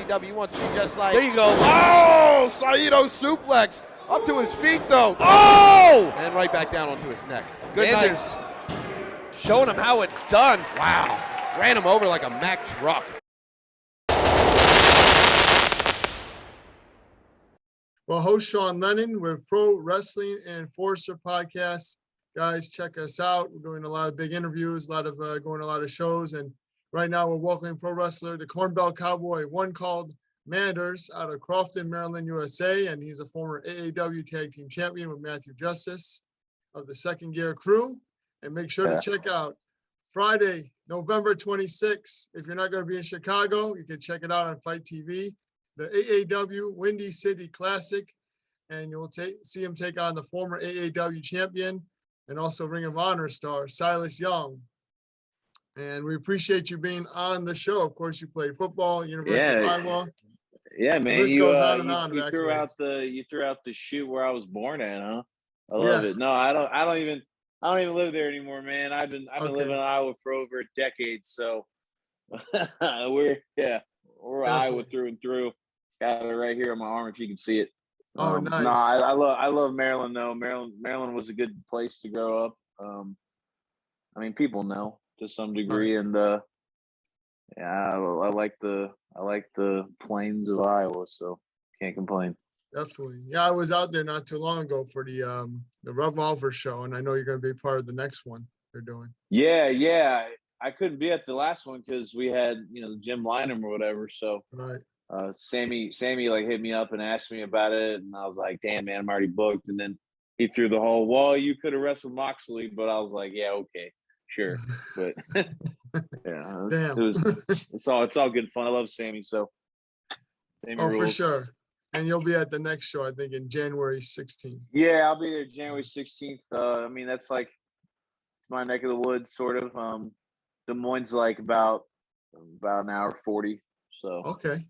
AAW. He wants to be just like. There you go. Oh, Saito suplex. Up to his feet, though. Oh! And right back down onto his neck. Good Manders night. Showing him how it's done. Wow. Ran him over like a Mack truck. Well, host Sean Lennon with Pro Wrestling Enforcer Podcast. Guys, check us out. We're doing a lot of big interviews, going to a lot of shows. And right now we're welcoming pro wrestler, the CornBelt Cowboy, one called Manders out of Crofton, Maryland, USA. And he's a former AAW Tag Team Champion with Matthew Justice of the Second Gear Crew. And make sure to check out Friday, November 26th. If you're not going to be in Chicago, you can check it out on Fight TV, the AAW Windy City Classic. And you'll see him take on the former AAW champion and also Ring of Honor star, Silas Young. And we appreciate you being on the show. Of course, you played football, University of Iowa. Yeah, man. This goes on and on. You threw out the shoot where I was born at, huh? I love it. No, I don't even live there anymore, man. I've been living in Iowa for over a decade, so we're Iowa through and through. Got it right here on my arm if you can see it. Oh, nice. No, I love Maryland though. Maryland was a good place to grow up. I mean, people know to some degree, and I like the plains of Iowa, so can't complain. Definitely. Yeah, I was out there not too long ago for the Revolver show, and I know you're going to be part of the next one they're doing. Yeah. I couldn't be at the last one because we had Jim Lynam or whatever. So right. Sammy like hit me up and asked me about it, and I was like, "Damn, man, I'm already booked." And then he threw the whole, "Well, you could have wrestled Moxley," but I was like, "Yeah, okay, sure." But yeah, damn, it's all good fun. I love Sammy, so Sammy rules. For sure. And you'll be at the next show, I think, in January 16th. Yeah, I'll be there January 16th. I mean, that's like it's my neck of the woods, sort of. Des Moines like about an hour 40. So okay.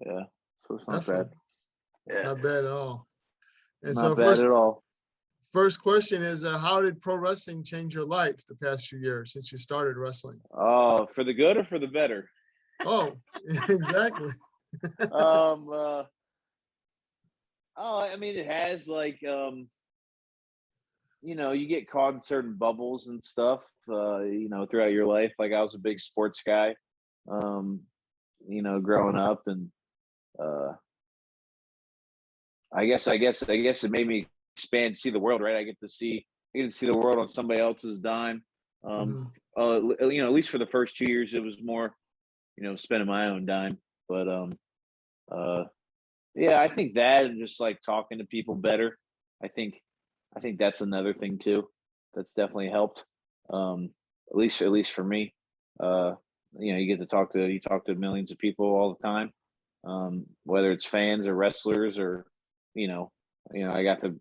Yeah, so it's not Definitely. bad. Yeah, not bad at all. And not bad at all. First question is, how did pro wrestling change your life the past few years since you started wrestling? Oh, for the good or for the better? Oh, exactly. I mean, it has you get caught in certain bubbles and stuff, throughout your life. Like I was a big sports guy, growing up, and I guess it made me expand, see the world, right? I get to see the world on somebody else's dime. At least for the first 2 years, it was more, spending my own dime. But yeah, I think that, and just like talking to people better. I think that's another thing too. That's definitely helped. At least for me. You get to talk to millions of people all the time. Whether it's fans or wrestlers or, I got to,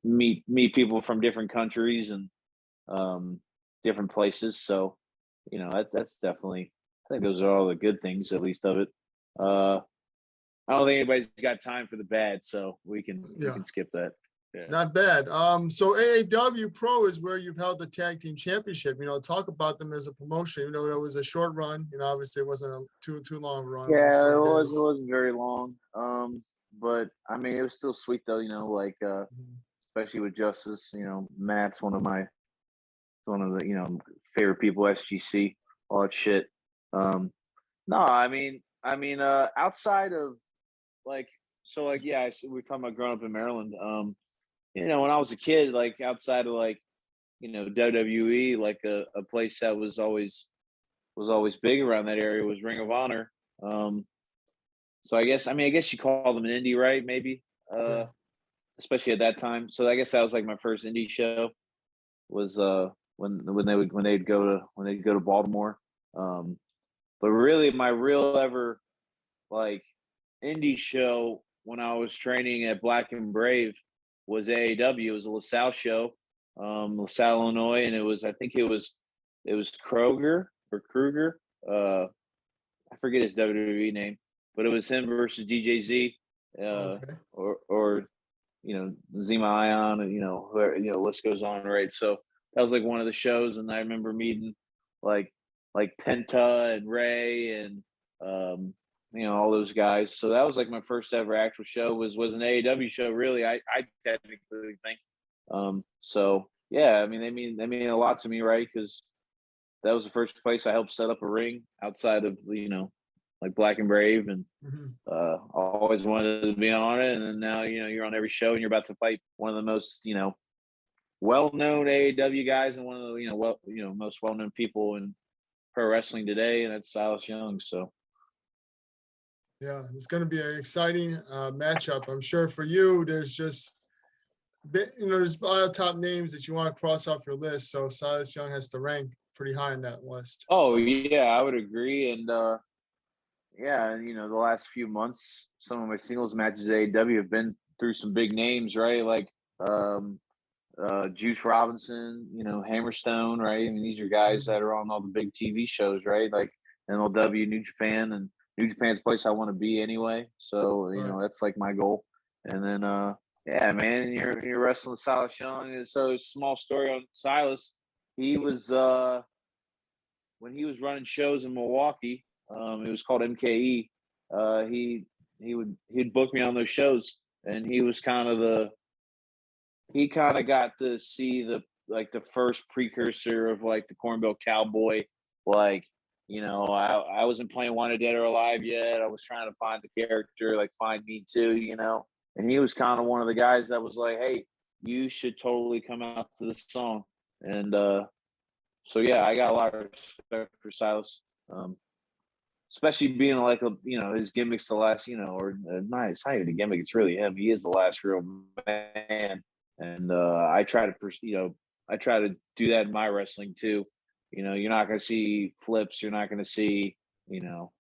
meet people from different countries and different places. So, that's definitely, I think those are all the good things, at least of it. I don't think anybody's got time for the bad, so we can skip that. Yeah. Not bad. So AAW Pro is where you've held the tag team championship. Talk about them as a promotion. That was a short run. Obviously it wasn't a too long run. Yeah, it wasn't very long. But I mean, it was still sweet though. Especially with Justice. Matt's one of the favorite people. SGC, all that shit. No, I mean, outside of we're talking about growing up in Maryland. When I was a kid, like outside of WWE, like a place that was always big around that area was Ring of Honor. So I guess you call them an indie, right? Maybe, especially at that time. So I guess that was like my first indie show was when they'd go to Baltimore. But really, my real ever indie show when I was training at Black and Brave was AAW. It was a LaSalle show, LaSalle, Illinois, and it was Kruger. I forget his WWE name, but it was him versus DJZ, or Zima Ion, whoever, list goes on, right? So that was like one of the shows, and I remember meeting like Penta and Ray and all those guys. So that was like my first ever actual show was an AAW show. Really, I technically think. So yeah, I mean, they mean a lot to me, right? Because that was the first place I helped set up a ring outside of like Black and Brave, and I always wanted to be on it. And then now you're on every show, and you're about to fight one of the most well-known AAW guys and one of the most well-known people in pro wrestling today, and that's Silas Young. So yeah, it's going to be an exciting matchup. I'm sure for you, there's just there's a lot of top names that you want to cross off your list. So Silas Young has to rank pretty high in that list. Oh yeah, I would agree. And yeah, the last few months, some of my singles matches at AEW have been through some big names, right? Like Juice Robinson, Hammerstone, right? I mean, these are guys that are on all the big TV shows, right? Like MLW, New Japan, and New Japan's a place I want to be anyway. So that's like my goal. And then yeah, man, you're wrestling Silas Young. And so small story on Silas. He was when he was running shows in Milwaukee. It was called MKE. He'd book me on those shows, and he was kind of got to see the first precursor of like the CornBelt Cowboy. Like, I wasn't playing Wanted Dead or Alive yet. I was trying to find the character, like Find Me Too, and he was kind of one of the guys that was like, hey, you should totally come out to this song. And so yeah, I got a lot of respect for Silas, especially being like his gimmick's the last, or not. It's not even a gimmick. It's really him. He is the last real man, and I try to do that in my wrestling too. You're not going to see flips. You're not going to see all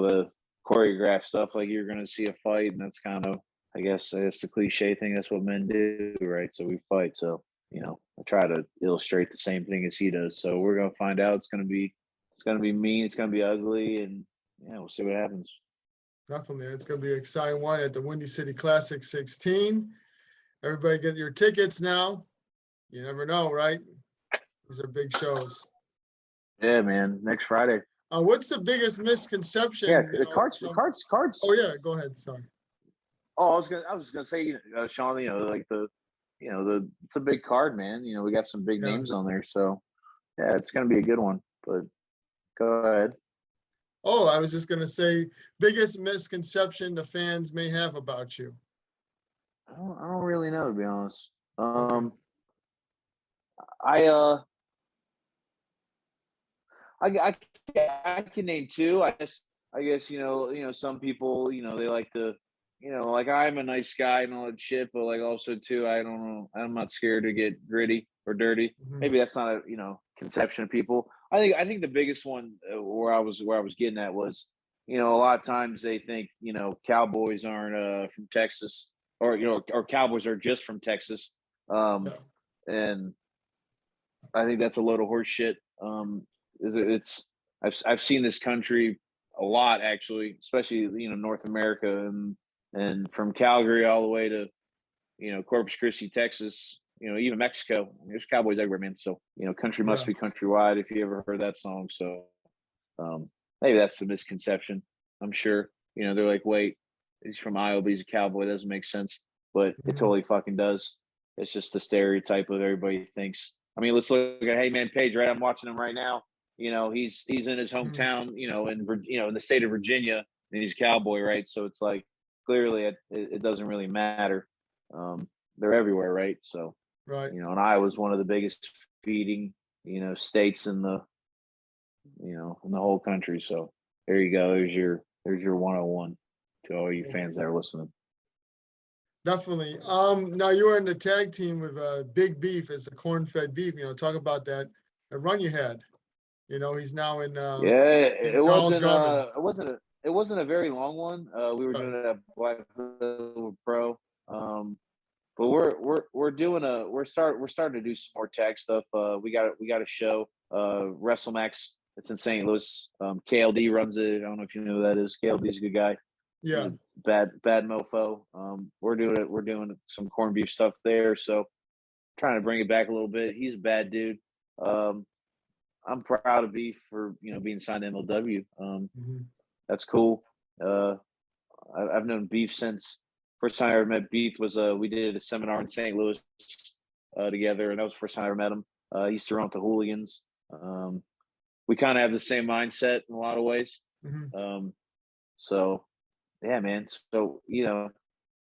the choreographed stuff like you're going to see a fight, and that's kind of I guess the cliche thing. That's what men do, right? So we fight. So I try to illustrate the same thing as he does. So we're gonna find out. It's gonna be mean. It's gonna be ugly, and yeah, we'll see what happens. Definitely, it's gonna be an exciting one at the Windy City Classic 16. Everybody get your tickets now. You never know, right? These are big shows. Yeah, man. Next Friday. What's the biggest misconception? Yeah, the cards. Oh yeah, go ahead. Sorry. Oh, I was just gonna say, Sean. It's a big card, man. We got some big names on there, so yeah, it's gonna be a good one. But go ahead. Oh, I was just gonna say, biggest misconception the fans may have about you. I don't really know, to be honest. I can name two. I guess some people they like to like I'm a nice guy and all that shit, but like also too I don't know, I'm not scared to get gritty or dirty. Maybe that's not a conception of people. I think the biggest one where I was getting at was a lot of times they think cowboys aren't from Texas, or or cowboys are just from Texas, and I think that's a load of horse shit. I've seen this country a lot, actually, especially North America, and from Calgary all the way to Corpus Christi, Texas, even Mexico. There's cowboys everywhere, man. So country must be countrywide, if you ever heard that song. So maybe that's the misconception. I'm sure they're like, wait, he's from Iowa, but he's a cowboy. That doesn't make sense, but it totally fucking does. It's just the stereotype of everybody thinks. I mean, let's look at Heyman Page, right? I'm watching him right now. He's in his hometown, in the state of Virginia, and he's a cowboy, right? So it's like clearly it doesn't really matter. They're everywhere, right? So right, and Iowa's one of the biggest feeding states in the in the whole country. So there you go. There's your 101 to all you fans that are listening. Definitely. Now you were in the tag team with Big Beef as the corn-fed beef. Talk about that run you had. He's now in. It wasn't a very long one. We were doing it at AAW Pro. But we're starting to do some more tag stuff. We got a show, WrestleMax. It's in St. Louis. KLD runs it. I don't know if you know who that is. KLD's a good guy. Yeah. Bad mofo. We're doing some corned beef stuff there. So trying to bring it back a little bit. He's a bad dude. I'm proud of Beef for being signed to MLW. that's cool. I've known Beef since first time I ever met Beef was we did a seminar in St. Louis together, and that was the first time I ever met him. He used to run with the Hooligans. We kind of have the same mindset in a lot of ways. So yeah, man. So a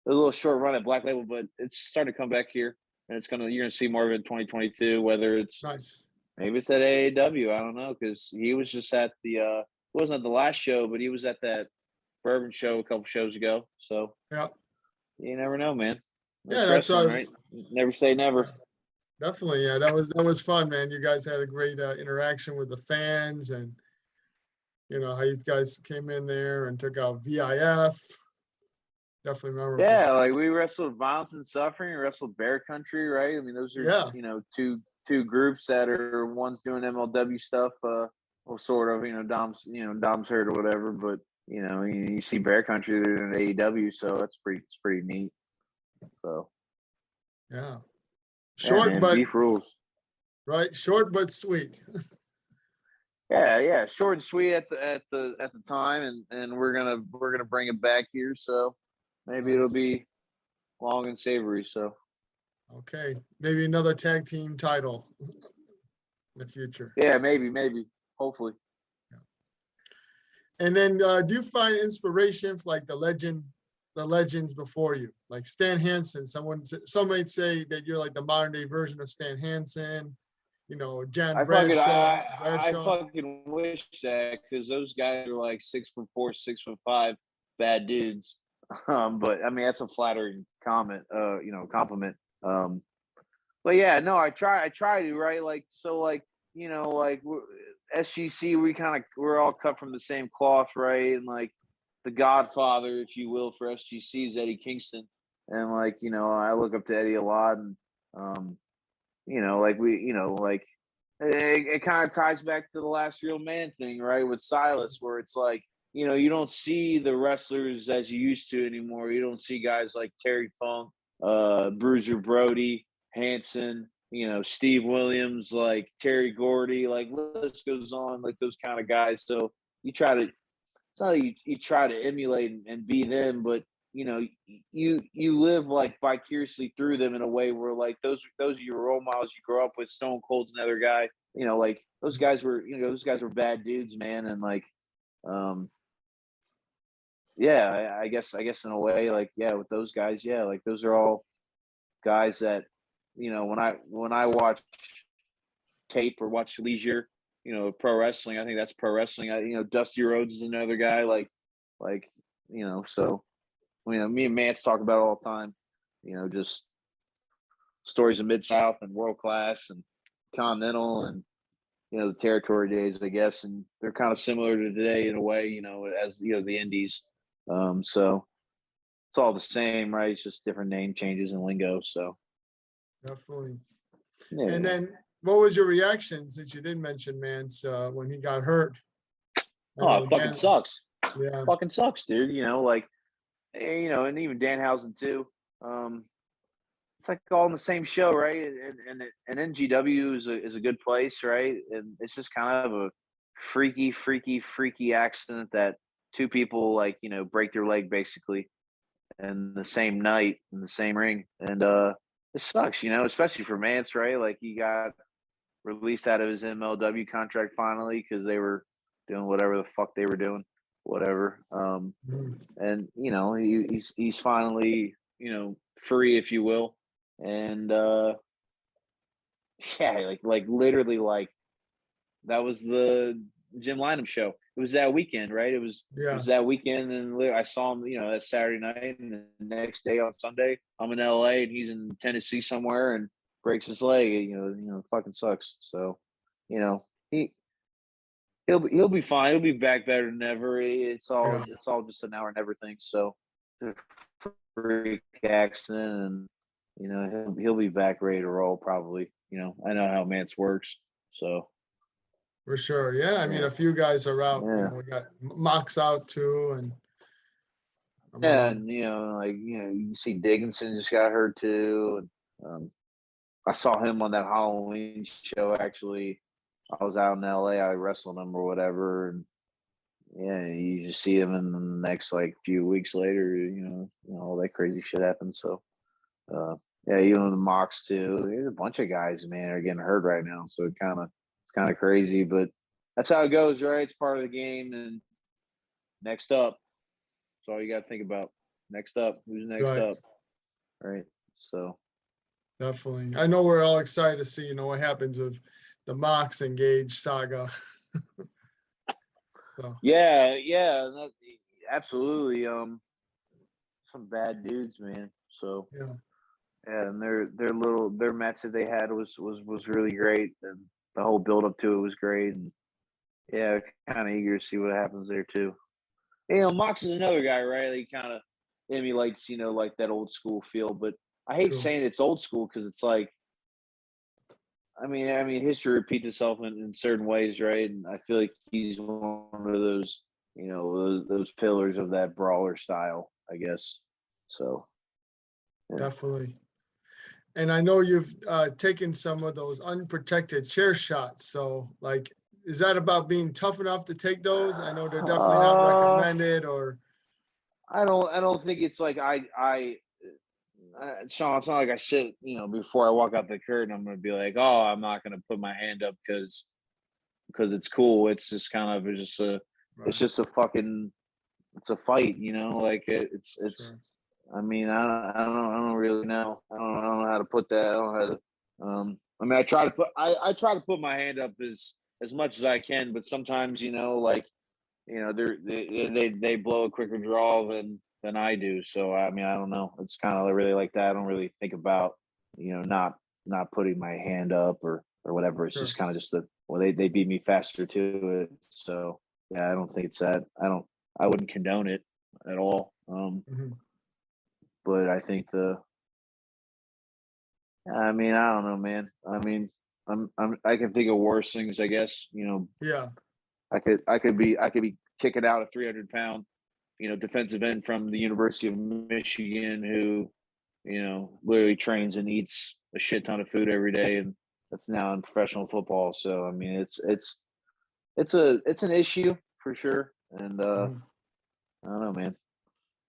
little short run at Black Label, but it's starting to come back here, and you're gonna see more of it in 2022. Whether it's Nice. maybe it's at AAW, I don't know, because he was just at the wasn't at the last show, but he was at that Bourbon show a couple shows ago. So Yeah. you never know, man. Yeah, that's right. Never say never. Definitely, yeah. That was fun, man. You guys had a great interaction with the fans, and how you guys came in there and took out VIF. Definitely memorable. Yeah, like we wrestled Violence and Suffering, we wrestled Bear Country, right? I mean, those are two groups that are one's doing MLW stuff, well, sort of, Dom's hurt or whatever, but you see Bear Country, they're in AEW, so it's pretty neat. So yeah, short but Beef rules, right? Short but sweet. yeah, short and sweet at the time, and we're gonna bring it back here, so maybe it'll be long and savory. So okay, maybe another tag team title in the future. Yeah, maybe, hopefully. And then, do you find inspiration for like the legends before you, like Stan Hansen? Some might say that you're like the modern day version of Stan Hansen. Jan Bradshaw. I fucking wish that, because those guys are like 6'4", 6'5", bad dudes. But I mean that's a flattering comment, compliment. But yeah, no, I try to, right? Like, so like, like SGC, we're all cut from the same cloth, right? And like the godfather, if you will, for SGC is Eddie Kingston. And like, I look up to Eddie a lot, and like like it kind of ties back to the last real man thing, right? With Silas, where it's like, you don't see the wrestlers as you used to anymore. You don't see guys like Terry Funk, Bruiser Brody, Hanson, Steve Williams, like Terry Gordy, like list goes on, like those kind of guys. So it's not that you try to emulate and be them, but you live like vicariously through them in a way where like those are your role models you grow up with. Stone Cold's another guy, like those guys were bad dudes, man. And like, yeah, I guess in a way, like, yeah, with those guys, yeah, like those are all guys that, when I watch tape or watch Leisure, pro wrestling, I think that's pro wrestling. Dusty Rhodes is another guy, so, me and Mance talk about it all the time, just stories of Mid-South and World Class and Continental and, the territory days, I guess. And they're kind of similar to today in a way, as, the indies. So it's all the same, right? It's just different name changes and lingo. So definitely. Yeah. And then what was your reaction, since you didn't mention Mance, when he got hurt? It fucking sucks. Yeah. Fucking sucks, dude. And even Danhausen too. It's like all in the same show, right? And NGW is a good place, right? And it's just kind of a freaky accident that two people break their leg basically in the same night in the same ring. And it sucks, especially for Mance, right? Like he got released out of his MLW contract finally because they were doing whatever the fuck they were doing, whatever. And he's finally free, if you will. And yeah, like literally, like that was the Jim Lynam show. It was that weekend, right? It was that weekend, and I saw him, that Saturday night, and the next day on Sunday, I'm in LA and he's in Tennessee somewhere and breaks his leg. It fucking sucks. So, he'll be fine. He'll be back better than ever. It's all just an now or never thing. So, freak accident, and he'll be back ready to roll probably. I know how Mance works, so. For sure, yeah. I mean, a few guys are out. Yeah. We got Mox out too, and and you see Dickinson just got hurt too. And I saw him on that Halloween show. Actually, I was out in LA. I wrestled him or whatever, and yeah, you just see him in the next like few weeks later, all that crazy shit happens. So, yeah, even the Mox too. There's a bunch of guys, man, are getting hurt right now. So it's kind of crazy, but that's how it goes, right? It's part of the game. And next up, that's all you got to think about. Next up, who's next Right. up, right? So Definitely. I know we're all excited to see, what happens with the Mox engaged Saga. So yeah, absolutely. Some bad dudes, man. So yeah, yeah, and their match that they had was really great, and the whole build up to it was great, and yeah, kind of eager to see what happens there too. Mox is another guy, right? He kind of emulates, like that old school feel. But I hate true. saying it's old school because it's like, I mean, history repeats itself in certain ways, right? And I feel like he's one of those, those pillars of that brawler style, I guess. So yeah. Definitely. And I know you've taken some of those unprotected chair shots. So, like, is that about being tough enough to take those? I know they're definitely not recommended, or I don't think it's like Sean, it's not like I sit, before I walk out the curtain, I'm going to be like, oh, I'm not going to put my hand up because it's cool. It's just kind of it's right. just a fucking it's a fight, like it's Sure. I mean, I don't really know. I don't know how to put that. I don't know how to. I mean, I try to put my hand up as much as I can, but sometimes, like, they blow a quicker draw than I do. So I mean, I don't know. It's kind of really like that. I don't really think about, not putting my hand up or whatever. It's Sure. just kind of just they beat me faster to it. So yeah, I don't think it's that. I wouldn't condone it at all. Mhm. But I think I mean, I don't know, man. I mean, I can think of worse things, I guess. Yeah. I could be kicking out a 300-pound, defensive end from the University of Michigan who, literally trains and eats a shit ton of food every day, and that's now in professional football. So I mean, it's an issue for sure, and Mhm. I don't know, man.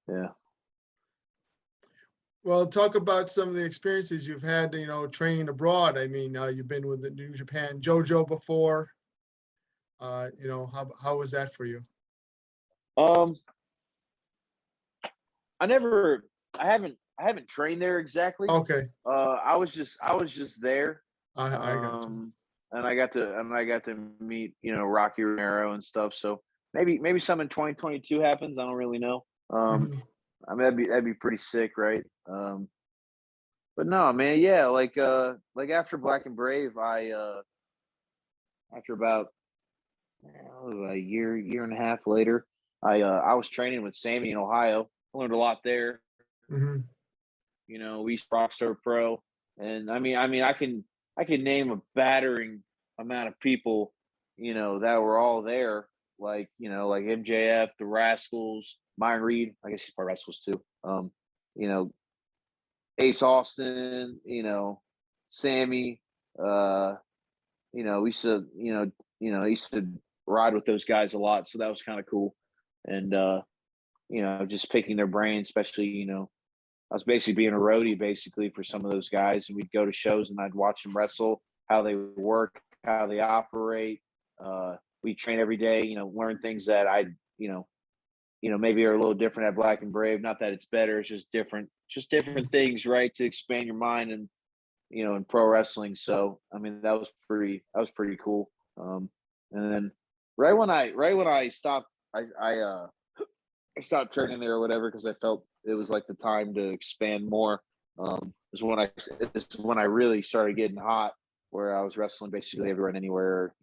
Yeah. Well, talk about some of the experiences you've had, training abroad. I mean, you've been with the New Japan JoJo before. How was that for you? Um, I haven't trained there exactly. Okay, I was just there. I got you. And I got to meet, Rocky Romero and stuff. So maybe some in 2022 happens. I don't really know. Mhm. I mean, that'd be pretty sick, right? But no, man, yeah, like after Black and Brave, after about a year and a half later, I was training with Sammy in Ohio. I learned a lot there. Mhm. We Rockstar Pro, and I can name a battering amount of people, that were all there, like MJF, the Rascals, Myron Reed. I guess he's part of Rascals too. You know, Ace Austin, Sammy. We used to, I used to ride with those guys a lot, so that was kind of cool, and just picking their brains, especially, I was basically being a roadie basically for some of those guys, and we'd go to shows and I'd watch them wrestle, how they work, how they operate. We train every day, learn things that maybe are a little different at Black and Brave. Not that it's better, it's just different things, right? To expand your mind and in pro wrestling. So I mean, that was pretty cool. And then right when I stopped, I stopped training there or whatever because I felt it was like the time to expand more. Is when I really started getting hot, where I was wrestling basically everywhere and anywhere,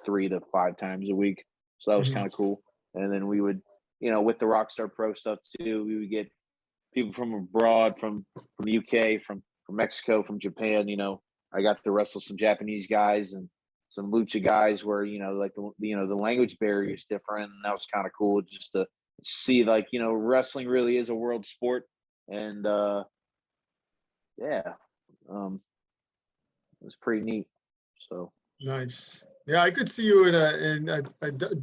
3 to 5 times a week. So that was Mhm. kind of cool. And then we would, with the Rockstar Pro stuff too, we would get people from abroad, from the UK, from Mexico, from Japan. I got to wrestle some Japanese guys and some lucha guys where like the language barrier is different, and that was kind of cool just to see, like, wrestling really is a world sport. And yeah, it was pretty neat. So Nice. Yeah, I could see you in a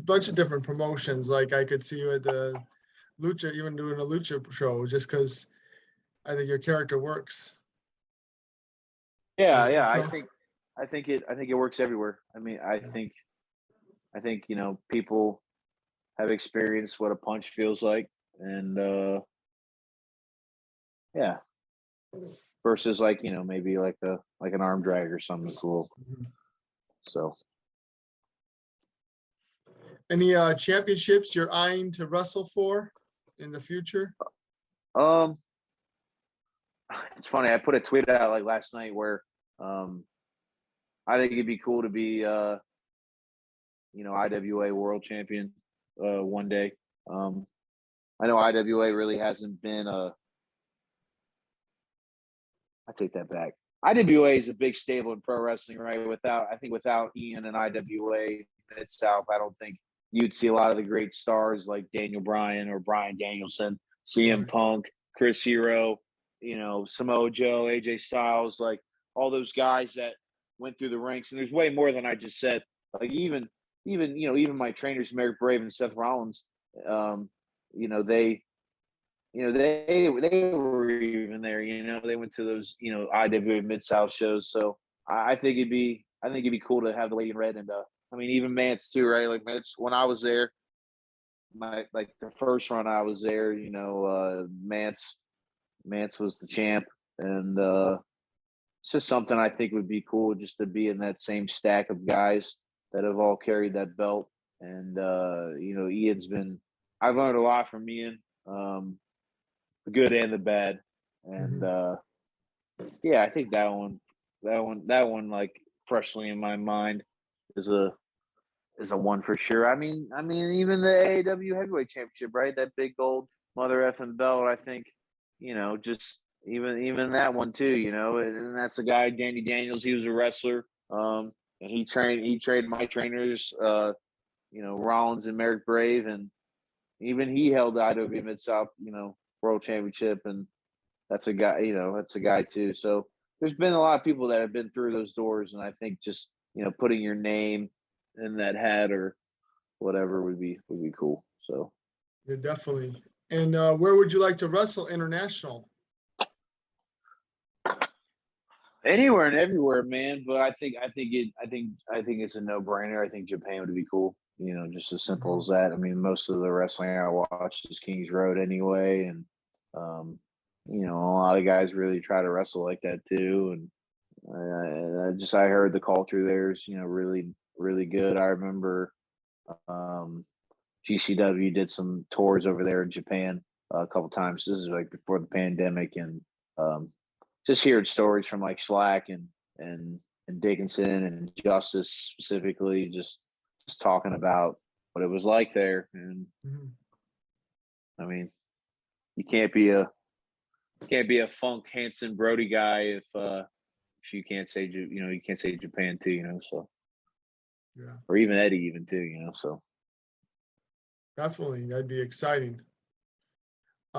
bunch of different promotions. Like I could see you at the lucha, even doing a lucha show, just because I think your character works. Yeah, You yeah. so? I think it works everywhere. I mean, I think people have experienced what a punch feels like, and yeah, versus like maybe like an arm drag or something. It's a little so. Any championships you're eyeing to wrestle for in the future? Um, it's funny. I put a tweet out like last night where I think it'd be cool to be IWA world champion one day. I know IWA really hasn't been I take that back. IWA is a big stable in pro wrestling, right? Without Ian and IWA Mid-South, I don't think you'd see a lot of the great stars like Daniel Bryan or Bryan Danielson, CM Punk, Chris Hero, Samoa Joe, AJ Styles, like all those guys that went through the ranks. And there's way more than I just said. Like even my trainers, Merrick Brave and Seth Rollins, they they were even there. They went to those IWA Mid South shows. So I think it'd be cool to have the lady in red, and I mean even Mance too, right? Like Mance, when I was there, the first run I was there, Mance was the champ, and it's just something I think would be cool just to be in that same stack of guys that have all carried that belt. And I've learned a lot from Ian. The good and the bad, and yeah, I think that one, like freshly in my mind is a one for sure. I mean, even the AAW Heavyweight Championship, right? That big gold mother effing belt. I think, just even that one too. And that's a guy, Danny Daniels. He was a wrestler, and he trained my trainers, Rollins and Merrick Brave, and even he held the IWA Mid South, World Championship, and that's a guy too. So there's been a lot of people that have been through those doors, and I think just putting your name in that hat or whatever would be cool. So yeah, definitely. And where would you like to wrestle international? Anywhere and everywhere, man. But I think it's a no-brainer. I think Japan would be cool. Just as simple as that. I mean, most of the wrestling I watch is Kings Road anyway, and a lot of guys really try to wrestle like that too. And I heard the culture there is really really good. I remember GCW did some tours over there in Japan a couple times. This is like before the pandemic, and just hearing stories from like Slack and Dickinson and Justice specifically, just talking about what it was like there. And I mean, you can't be a Funk Hanson Brody guy if you can't say you can't say Japan too, so Yeah, or even Eddie even too, so definitely that'd be exciting.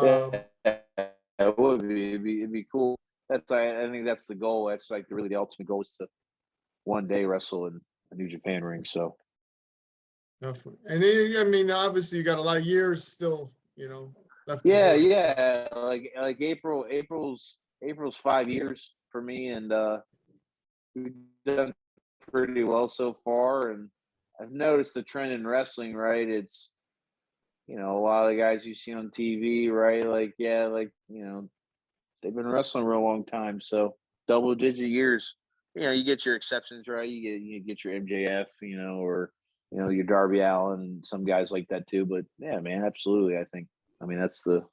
Yeah, it would be. It'd be cool. I think that's the goal. That's like really the ultimate goal is to one day wrestle in a New Japan ring. So Definitely. And I mean, obviously you got a lot of years still, left. yeah. Like April's 5 years for me, and we've done pretty well so far. And I've noticed the trend in wrestling. Right, it's a lot of the guys you see on TV, right? Like they've been wrestling for a long time. So double-digit years. You get your exceptions, right? You get your MJF, or your Darby Allin and some guys like that too. But yeah, man, absolutely. I mean, that's so.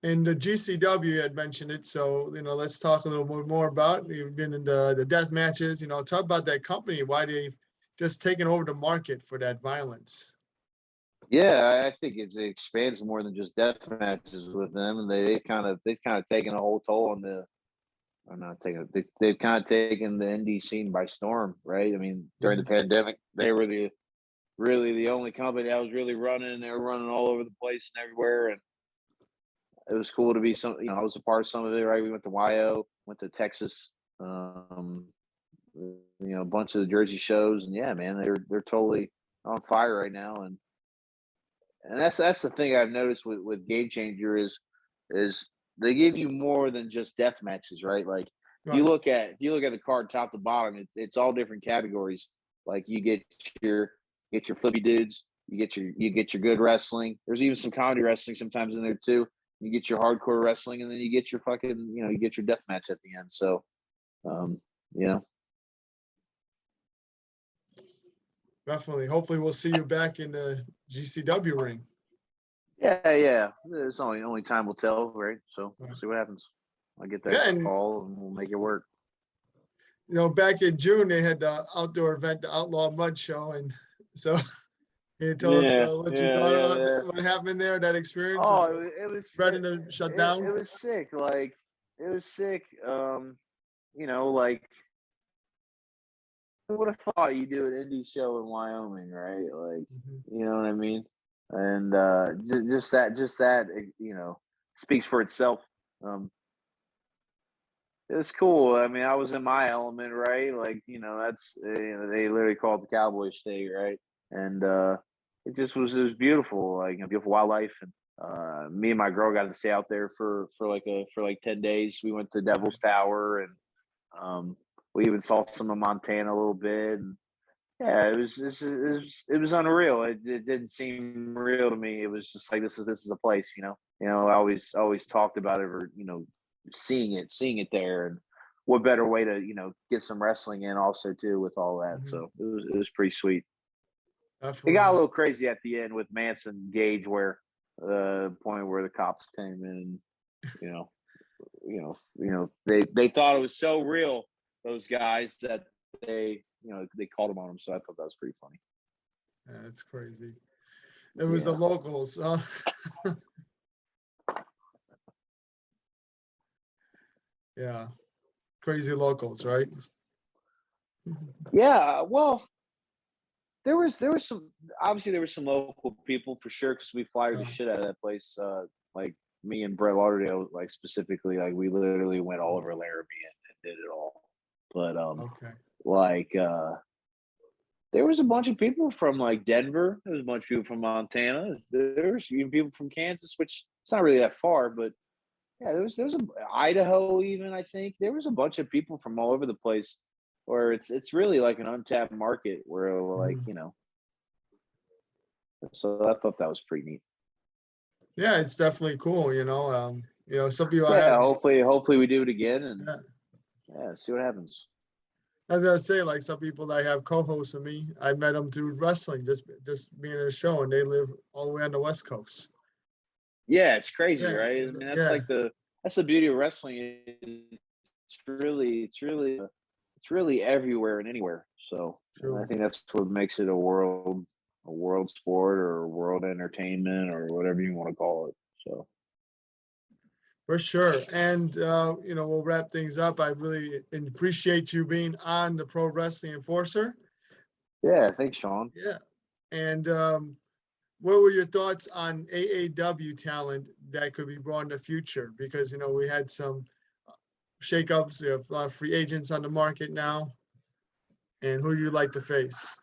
And the GCW had mentioned it, so let's talk a little more about it. You've been in the death matches. Talk about that company. Why they've just taken over the market for that violence. Yeah, I think it expands more than just death matches with them, and they've kind of taken a whole toll on the. I'm not taking it. They've kind of taken the indie scene by storm, right? I mean, during the pandemic, they were really the only company that was really running. They were running all over the place and everywhere, and it was cool to be I was a part of some of it, right? We went to YO, went to Texas A bunch of the Jersey shows, and yeah, man, they're totally on fire right now, and that's the thing I've noticed with Game Changer is they give you more than just death matches, right? Like if you look at the card top to bottom, it's all different categories. Like you get your flippy dudes, you get your good wrestling. There's even some comedy wrestling sometimes in there too. You get your hardcore wrestling, and then you get your fucking you get your death match at the end. So, yeah. Definitely. Hopefully, we'll see you back in the GCW ring. Yeah. It's only time will tell, right? So we'll see what happens. I'll get that call, and we'll make it work. Back in June, they had the outdoor event, the Outlaw Mud Show, and so can you tell us what you thought about what happened there, that experience? Oh, it was ready to shut down. It was sick. Like it was sick. Like who would have thought you do an indie show in Wyoming, right? Like, you know what I mean? And just that, speaks for itself. It was cool. I mean, I was in my element, right? Like, that's they literally call it the Cowboy State, right? And it was beautiful, like beautiful wildlife. And me and my girl got to stay out there for 10 days. We went to Devil's Tower, and we even saw some of Montana a little bit. And yeah, it was unreal. It didn't seem real to me. It was just like this is a place, I always talked about it, or seeing it there, and what better way to get some wrestling in also too with all that. So it was pretty sweet. Definitely. It got a little crazy at the end with Manson Gage, where the point where the cops came in, they thought it was so real, those guys, that they called him on him. So I thought that was pretty funny. Yeah, it's crazy. It was the locals. Yeah, crazy locals, right? Yeah, well, there was some, obviously there were some local people for sure, because we flyered the shit out of that place. Like me and Brett Lauderdale, like specifically, like we literally went all over Laramie and did it all. But there was a bunch of people from like Denver. There was a bunch of people from Montana. There was even people from Kansas, which it's not really that far, but yeah, there was Idaho even, I think. There was a bunch of people from all over the place, where it's really like an untapped market where like, so I thought that was pretty neat. Yeah, it's definitely cool, some people hopefully we do it again, and see what happens. I was gonna say, like, some people that have co-hosts with me, I met them through wrestling, just being in a show, and they live all the way on the West Coast. Yeah, it's crazy, right? I mean, that's that's the beauty of wrestling. It's really everywhere and anywhere. So I think that's what makes it a world sport, or world entertainment, or whatever you want to call it. So for sure. And we'll wrap things up. I really appreciate you being on the Pro Wrestling Enforcer. Yeah, thanks, Sean. Yeah. And what were your thoughts on AAW talent that could be brought in the future? Because, we had some shakeups. We have a lot of free agents on the market now. And who do you like to face?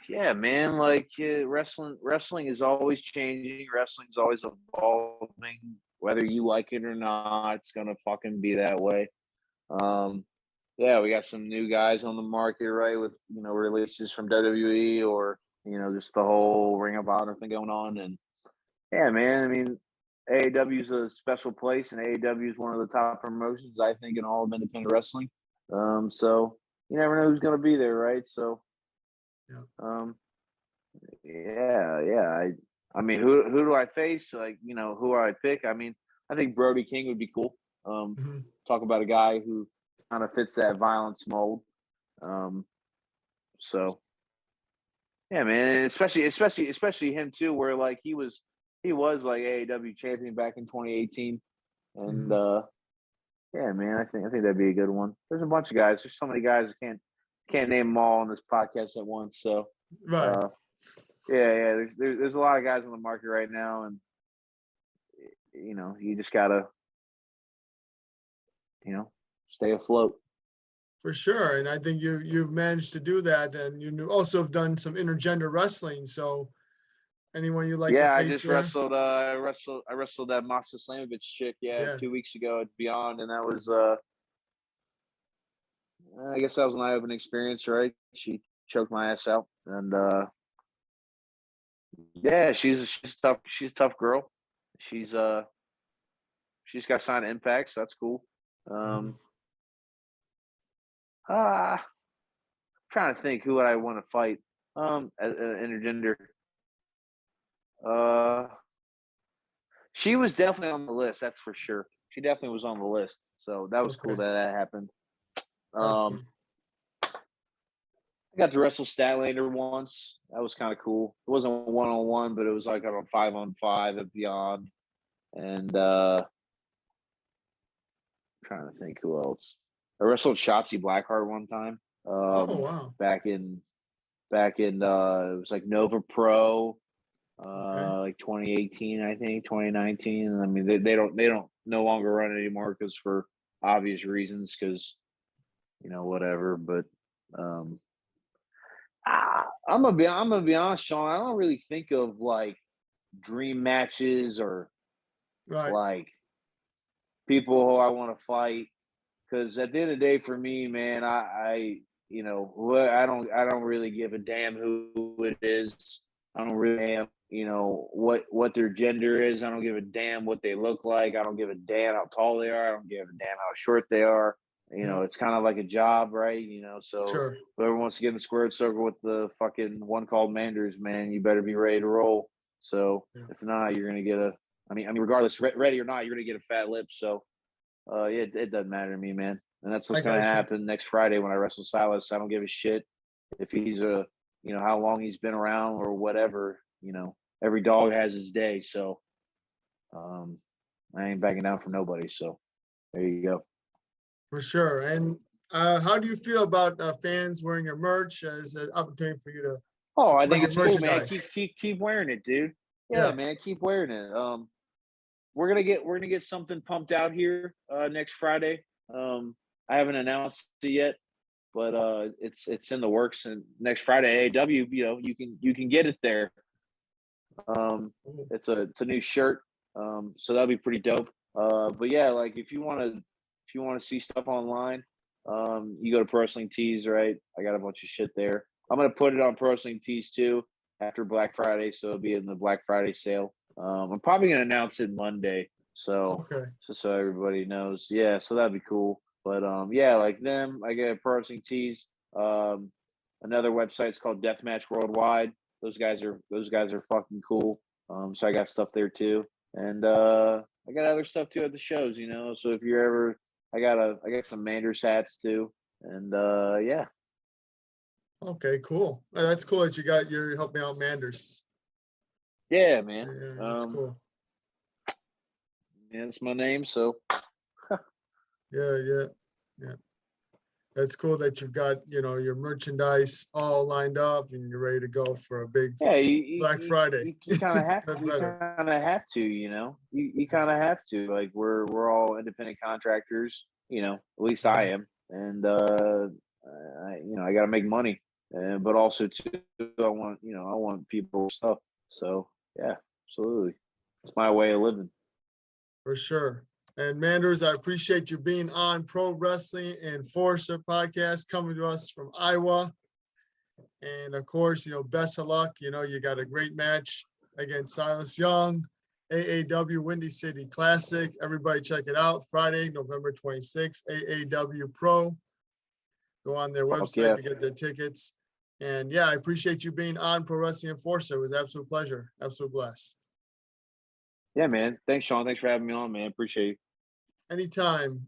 Yeah, man. Like wrestling is always changing. Wrestling is always evolving. Whether you like it or not, it's gonna fucking be that way. Yeah, we got some new guys on the market, right? With releases from WWE, or just the whole Ring of Honor thing going on. And yeah, man, I mean, AAW is a special place, and AAW is one of the top promotions, I think, in all of independent wrestling. So you never know who's going to be there, right? So, I mean, who do I face? Like, who do I pick? I mean, I think Brody King would be cool. Talk about a guy who kind of fits that violence mold. So yeah, man, especially him too, where like he was like AAW champion back in 2018, and yeah, man, I think that'd be a good one. There's a bunch of guys. There's so many guys I can't name them all on this podcast at once. So there's a lot of guys on the market right now, and you just gotta stay afloat. For sure. And I think you've managed to do that. And you also have done some intergender wrestling. So anyone you like to face I just there? wrestled. I wrestled that Masa Slamovich chick. Yeah, 2 weeks ago at Beyond, and that was. I guess that was an eye-opening experience, right? She choked my ass out, and yeah, she's tough. She's a tough girl. She's got signed to Impact, so that's cool. Trying to think who would I want to fight. As intergender. She was definitely on the list. That's for sure. She definitely was on the list. So that was cool that happened. I got to wrestle Statlander once. That was kind of cool. It wasn't 1-on-1, but it was like on a 5-on-5 at Beyond. And trying to think who else. I wrestled Shotzi Blackheart one time. Wow. Back in it was like Nova Pro, like 2018, I think 2019. I mean, they don't no longer run it anymore because for obvious reasons, because whatever. But I'm gonna be honest, Sean. I don't really think of like dream matches or like people who I want to fight, because at the end of the day, for me, man, I don't really give a damn who it is. I don't really damn, what their gender is. I don't give a damn what they look like. I don't give a damn how tall they are. I don't give a damn how short they are. It's kind of like a job, right? So sure. Whoever wants to get in the squared circle with the fucking one called Manders, man, you better be ready to roll. So if not, you're gonna get regardless, ready or not, you're gonna get a fat lip. So it doesn't matter to me, man. And that's what's gonna happen next Friday when I wrestle Silas. I don't give a shit if he's how long he's been around or whatever. Every dog has his day. So I ain't backing down for nobody. So there you go. For sure. And how do you feel about fans wearing your merch as an opportunity for you to? Oh, I think it's cool, man. Keep wearing it, dude. Yeah, man, keep wearing it. We're gonna get something pumped out here next Friday. I haven't announced it yet, but it's in the works. And next Friday, AAW, you can get it there. It's a new shirt, so that'll be pretty dope. But yeah, like if you want to see stuff online, you go to Pro Wrestling Tees, right? I got a bunch of shit there. I'm gonna put it on Pro Wrestling Tees too after Black Friday, so it'll be in the Black Friday sale. I'm probably gonna announce it Monday, so so everybody knows. Yeah, so that'd be cool. But yeah, like them, I get Pro Wrestling Tees. Another website's called Deathmatch Worldwide. Those guys are fucking cool. So I got stuff there too, and I got other stuff too at the shows. So if you're ever, I got some Manders hats too, and yeah. Okay, cool. That's cool that you're helping out Manders. Yeah, man. Yeah, that's cool. Yeah, it's my name, so. Yeah. That's cool that you've got, your merchandise all lined up and you're ready to go for a big Black Friday. You kind of have to. You kind of have to. You kind of have to. Like we're all independent contractors. At least I am, and I got to make money, but also too, I want people's stuff. So yeah, absolutely, it's my way of living. For sure. And Manders, I appreciate you being on Pro Wrestling Enforcer podcast, coming to us from Iowa. And of course, best of luck. You got a great match against Silas Young, AAW Windy City Classic. Everybody check it out. Friday, November 26th, AAW Pro. Go on their website to get their tickets. And yeah, I appreciate you being on Pro Wrestling Enforcer. It was an absolute pleasure. Absolute bless. Yeah, man. Thanks, Sean. Thanks for having me on, man. Appreciate it. Anytime.